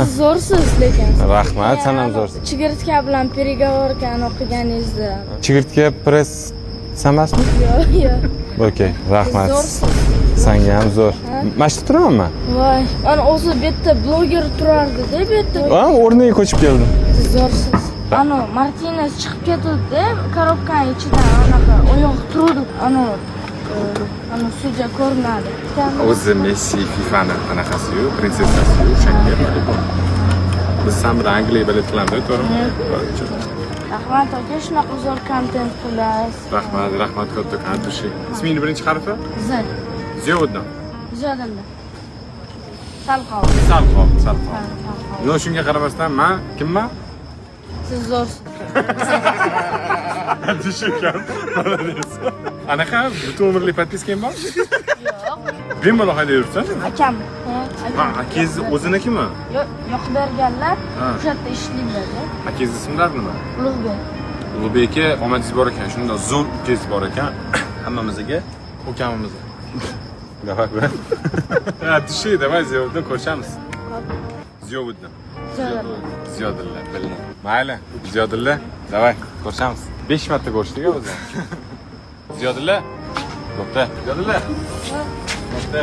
Zo'rsiz lekin. Rahmat, sen ham zo'rsiz. Chigirtka bilan переговоркani o'qiganingizda. Chigirtka press sen emasmi? Yo'q. Okey, rahmat. Zo'rsiz. Senga ham zo'r. Mana shu turamanmi? Voy, ana o'zi bu yerda bloger turardi-da, bu yerda. Ha, o'rniga ko'chib keldim. Zo'rsiz. Ana Martinez chiqib ketdi, korobkaning ichidan anaqa oyoq turdi. Ana sudya ko'rinadi. O'zi Messi FIFAni anaqasi-yu, prinsessasi-yu, o'shanga. Biz ham bilan Angliya bilan qilamiz, to'g'rimi? Rahmat aka, shunaqa zo'r kontent qilasiz. Rahmat kattakon dushi. Ismingni birinchi harfi? Z. Ziyoddin. Ziyodilla. Salqov. Salqov. Yo, shunga qaramasdan men kimman? Siz zo'rsiz. Dushikam. Anaqa butun umrlik podpiskang bor? Yo'q. Bemalol haydayursan? Akam. Ha, akangiz o'zinikimi? Yo'q, yoqib berganlar o'sha yerda ishlaydi. Akangiz ismlari nima? Ulug'bek. Ulug'bek aka, omadingiz bor ekan. Shunda zo'r ukangiz bor ekan. Hammamizga, ukamizga. Давай, брат. Души, давай Ziyoddin ko'rishamiz. Ziyoddin. Ziyoddinlar, bildim. Mayli, Ziyoddinlar, давай, ko'rishamiz. 5 marta ko'rishdik o'zi. Ziyoddinlar. To'xta. Ziyoddinlar. To'xta.